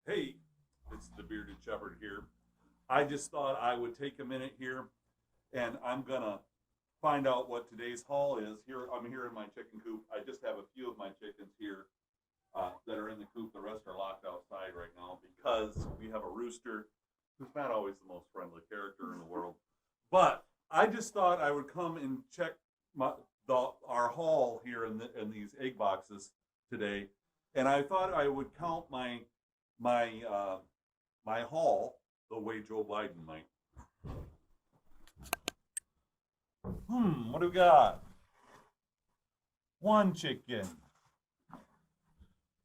Hey, it's the Bearded Shepherd here. I just thought I would take a minute here and I'm gonna find out what today's haul is. Here, I'm here in my chicken coop. I just have a few of my chickens here that are in the coop. The rest are locked outside right now because we have a rooster who's not always the most friendly character in the world. But I just thought I would come and check our haul here in these egg boxes today, and I thought I would count my my haul the way Joe Biden might. What do we got? One chicken,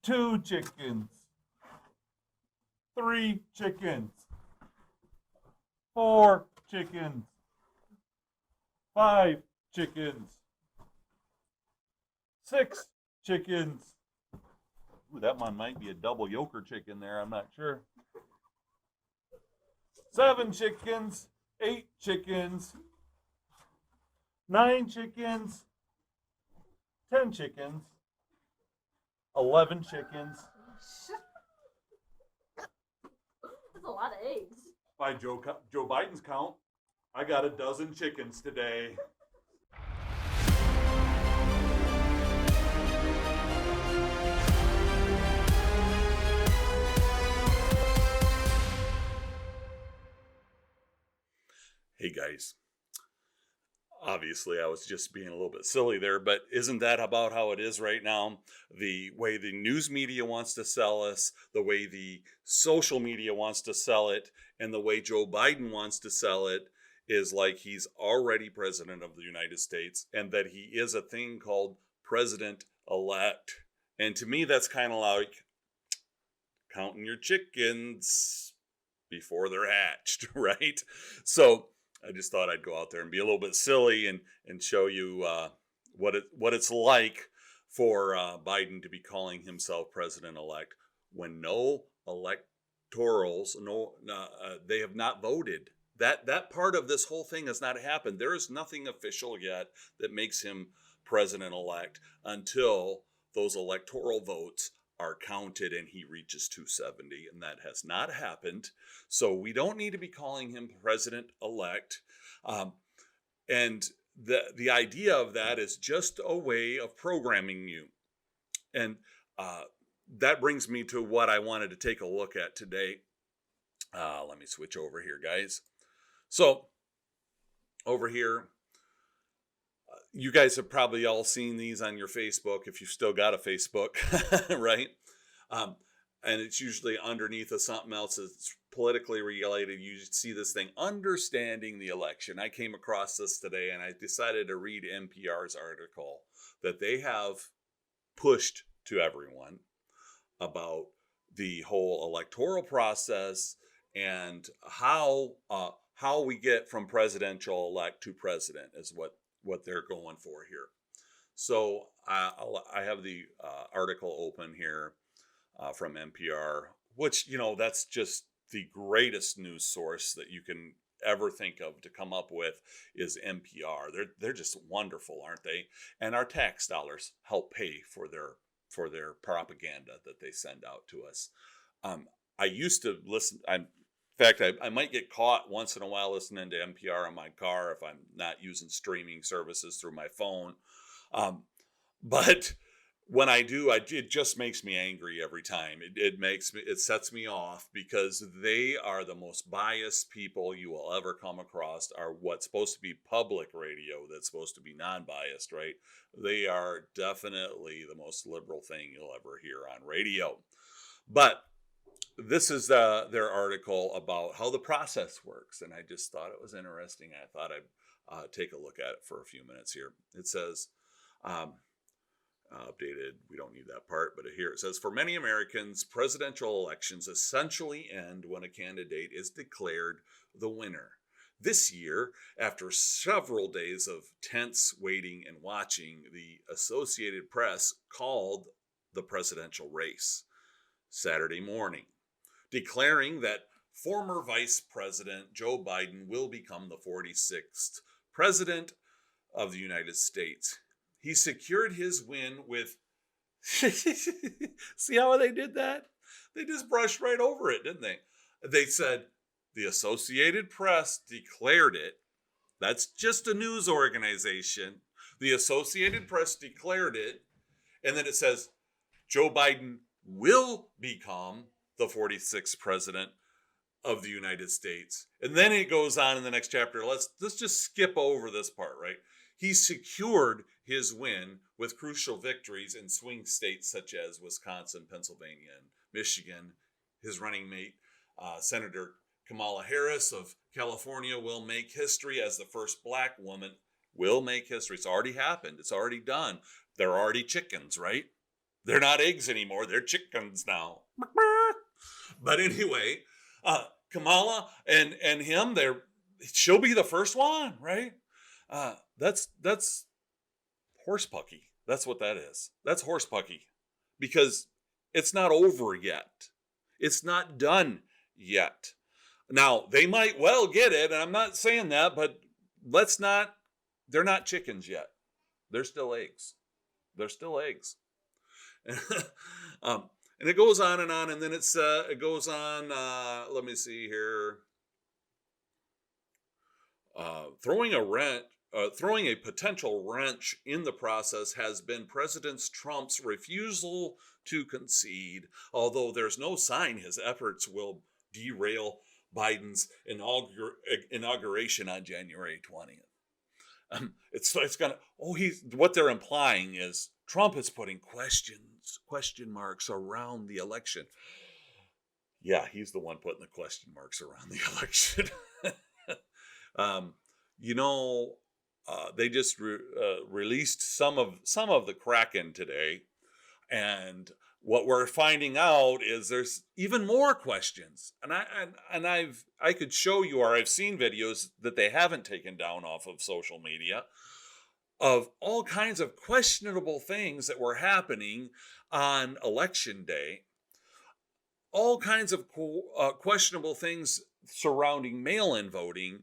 two chickens, three chickens, four chickens, five chickens, six chickens. Ooh, that one might be a double yoker chicken there. I'm not sure. Seven chickens, eight chickens, nine chickens, 10 chickens, 11 chickens. That's a lot of eggs. By Joe Biden's count, I got a dozen chickens today. Hey guys, obviously I was just being a little bit silly there, but isn't that about how it is right now? The way the news media wants to sell us, the way the social media wants to sell it, and the way Joe Biden wants to sell it is like he's already president of the United States and that he is a thing called president elect. And to me, that's kind of like counting your chickens before they're hatched, right? So I just thought I'd go out there and be a little bit silly and show you what it's like for Biden to be calling himself president-elect when no electorals, they have not voted. That part of this whole thing has not happened. There is nothing official yet that makes him president-elect until those electoral votes are counted and he reaches 270, and that has not happened. So we don't need to be calling him president-elect. And the idea of that is just a way of programming you. And that brings me to what I wanted to take a look at today. Let me switch over here, guys. So over here, you guys have probably all seen these on your Facebook if you've still got a Facebook, right? And it's usually underneath of something else that's politically related. You see this thing, understanding the election. I came across this today and I decided to read NPR's article that they have pushed to everyone about the whole electoral process and how we get from presidential elect to president is what they're going for here. So I have the article open here from NPR, which, that's just the greatest news source that you can ever think of to come up with is NPR. They're just wonderful, aren't they? And our tax dollars help pay for their propaganda that they send out to us. I used to listen. In fact, I might get caught once in a while listening to NPR in my car if I'm not using streaming services through my phone. But when I do, it just makes me angry every time. It sets me off because they are the most biased people you will ever come across. Are what's supposed to be public radio that's supposed to be non-biased, right? They are definitely the most liberal thing you'll ever hear on radio. But this is their article about how the process works, and I just thought it was interesting. I thought I'd take a look at it for a few minutes here. It says, updated, we don't need that part, but here it says, for many Americans, presidential elections essentially end when a candidate is declared the winner. This year, after several days of tense waiting and watching, the Associated Press called the presidential race Saturday morning, declaring that former Vice President Joe Biden will become the 46th President of the United States. He secured his win with, see how they did that? They just brushed right over it, didn't they? They said the Associated Press declared it. That's just a news organization. The Associated Press declared it. And then it says Joe Biden will become the 46th president of the United States. And then it goes on in the next chapter. Let's just skip over this part, right? He secured his win with crucial victories in swing states such as Wisconsin, Pennsylvania, and Michigan. His running mate, Senator Kamala Harris of California, will make history as the first black woman. Will make history. It's already happened. It's already done. They're already chickens, right? They're not eggs anymore. They're chickens now. But anyway, Kamala and him, she'll be the first one, right? That's horse pucky. That's what that is. That's horse pucky, because it's not over yet. It's not done yet. Now, they might well get it, and I'm not saying that, but they're not chickens yet. They're still eggs. They're still eggs. And it goes on, and then it goes on, let me see here. Throwing a potential wrench in the process has been President Trump's refusal to concede, although there's no sign his efforts will derail Biden's inauguration on January 20th. It's gonna. What they're implying is Trump is putting question marks around the election. Yeah, he's the one putting the question marks around the election. They just released some of the Kraken today, and what we're finding out is there's even more questions. And I could show you, or I've seen videos that they haven't taken down off of social media, of all kinds of questionable things that were happening on election day. All kinds of questionable things surrounding mail-in voting.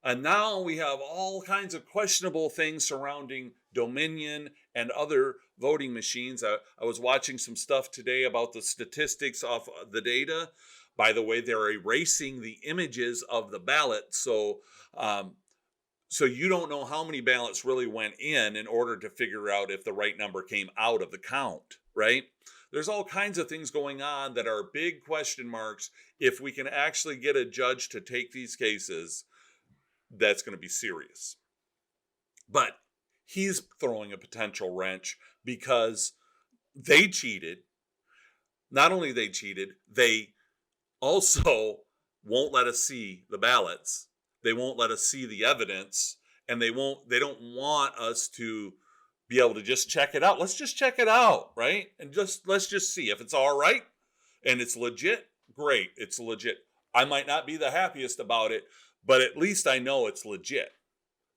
And now we have all kinds of questionable things surrounding Dominion and other voting machines. I was watching some stuff today about the statistics off the data. By the way, they're erasing the images of the ballot. So you don't know how many ballots really went in order to figure out if the right number came out of the count, right? There's all kinds of things going on that are big question marks. If we can actually get a judge to take these cases, that's going to be serious. But he's throwing a potential wrench because they cheated. Not only they cheated, they also won't let us see the ballots. They won't let us see the evidence, and they don't want us to be able to just check it out. Let's just check it out, right? And let's just see if it's all right and it's legit. Great, it's legit. I might not be the happiest about it, but at least I know it's legit.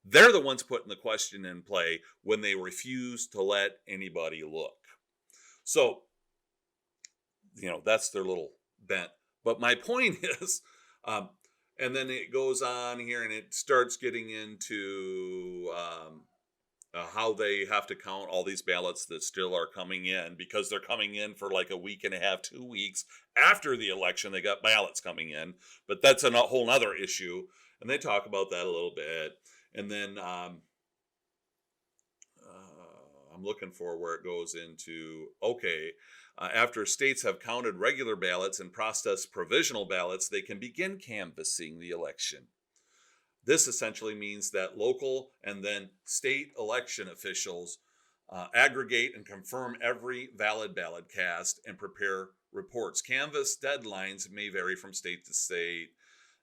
They're the ones putting the question in play when they refuse to let anybody look. So, that's their little bent. But my point is, and then it goes on here and it starts getting into how they have to count all these ballots that still are coming in, because they're coming in for like a week and a half, 2 weeks after the election. They got ballots coming in, but that's a whole nother issue. And they talk about that a little bit. And then I'm looking for where it goes into, after states have counted regular ballots and processed provisional ballots, they can begin canvassing the election. This essentially means that local and then state election officials aggregate and confirm every valid ballot cast and prepare reports. Canvass deadlines may vary from state to state.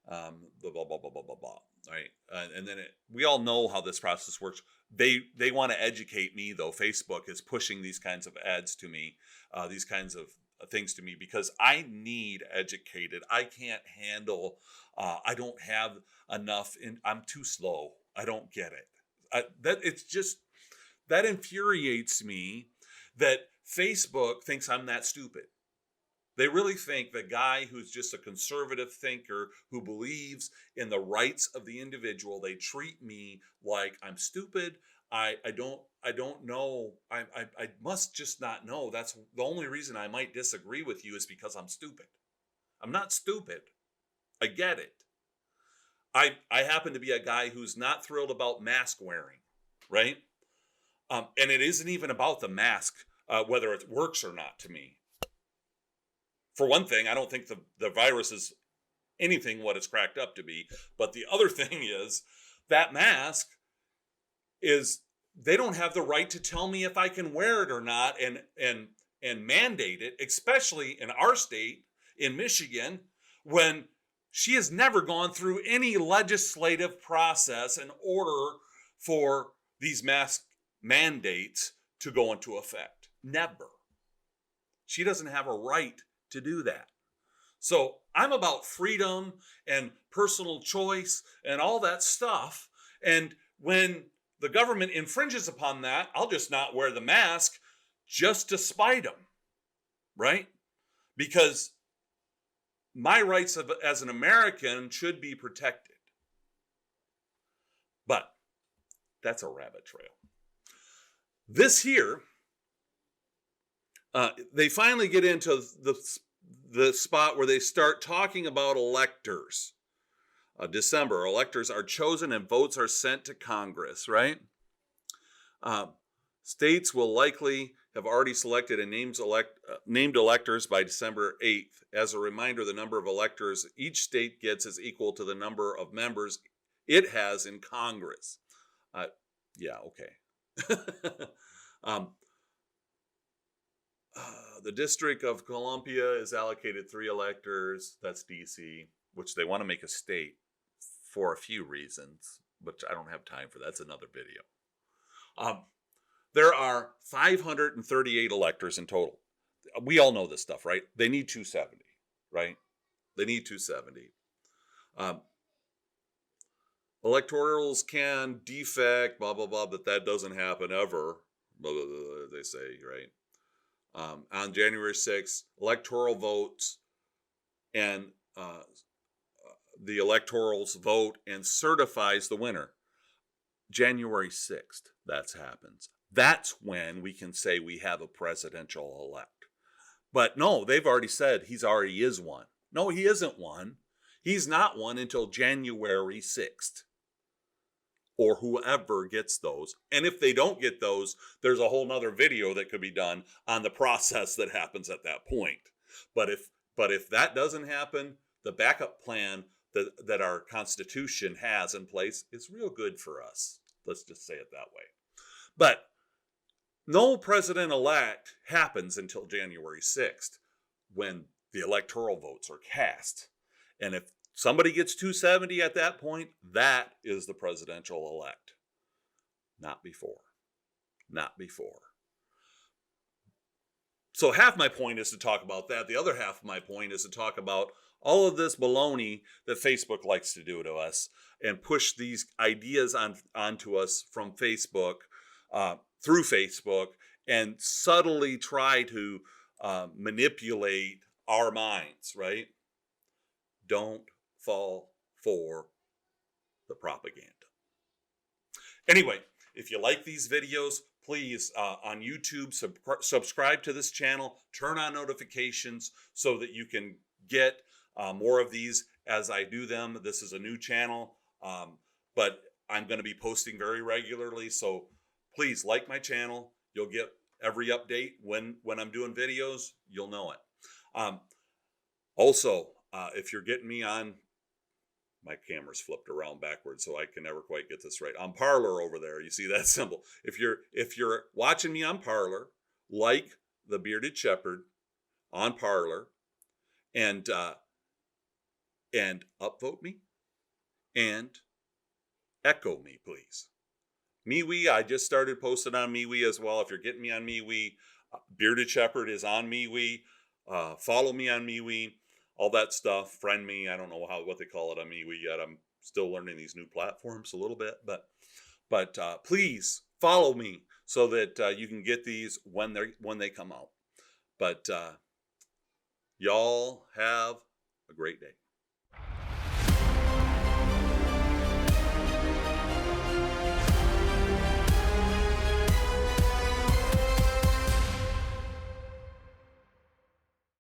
Blah, blah, blah, blah, blah, blah, blah. Right. And then we all know how this process works. They want to educate me, though. Facebook is pushing these kinds of ads to me, these kinds of things to me, because I need educated. I can't handle, I don't have enough, I'm too slow. I don't get it. That infuriates me that Facebook thinks I'm that stupid. They really think the guy who's just a conservative thinker who believes in the rights of the individual, they treat me like I'm stupid, I don't know. I must just not know. That's the only reason I might disagree with you is because I'm stupid. I'm not stupid. I get it. I happen to be a guy who's not thrilled about mask wearing, right? And it isn't even about the mask, whether it works or not to me. For one thing, I don't think the virus is anything what it's cracked up to be. But the other thing is that mask is they don't have the right to tell me if I can wear it or not and mandate it, especially in our state, in Michigan, when she has never gone through any legislative process in order for these mask mandates to go into effect. Never. She doesn't have a right to do that. So I'm about freedom and personal choice and all that stuff. And when the government infringes upon that, I'll just not wear the mask just to spite them, right? Because my rights as an American should be protected. But that's a rabbit trail. This here, they finally get into the spot where they start talking about electors. December, electors are chosen and votes are sent to Congress, right? States will likely have already selected and named electors by December 8th. As a reminder, the number of electors each state gets is equal to the number of members it has in Congress. Yeah, okay. The District of Columbia is allocated 3 electors. That's DC, which they want to make a state for a few reasons, which I don't have time for. That's another video. There are 538 electors in total. We all know this stuff, right? They need 270, right? They need 270. Electorals can defect, blah, blah, blah, but that doesn't happen ever, blah, blah, blah, they say, right? On January 6th, electoral votes and the electorals vote and certifies the winner. January 6th, that happens. That's when we can say we have a presidential elect. But no, they've already said he already is one. No, he isn't one. He's not one until January 6th. Or whoever gets those. And if they don't get those, there's a whole nother video that could be done on the process that happens at that point. But if that doesn't happen, the backup plan that our Constitution has in place is real good for us. Let's just say it that way. But no president-elect happens until January 6th when the electoral votes are cast. And if somebody gets 270 at that point, that is the presidential elect. Not before. Not before. So half my point is to talk about that. The other half of my point is to talk about all of this baloney that Facebook likes to do to us and push these ideas onto us from Facebook, through Facebook, and subtly try to manipulate our minds, right? Don't fall for the propaganda. Anyway, if you like these videos, please, on YouTube, subscribe to this channel, turn on notifications so that you can get more of these as I do them. This is a new channel, but I'm going to be posting very regularly, so please like my channel. You'll get every update when I'm doing videos. You'll know it. Also, if you're getting me on, my camera's flipped around backwards, so I can never quite get this right. On Parler over there, you see that symbol. If you're watching me on Parler, like the Bearded Shepherd on Parler, and upvote me and echo me, please. MeWe, I just started posting on MeWe as well. If you're getting me on MeWe, Bearded Shepherd is on MeWe. Follow me on MeWe. All that stuff, friend me. I don't know what they call it on MeWe yet. I'm still learning these new platforms a little bit, but please follow me so that you can get these when they come out. But y'all have a great day.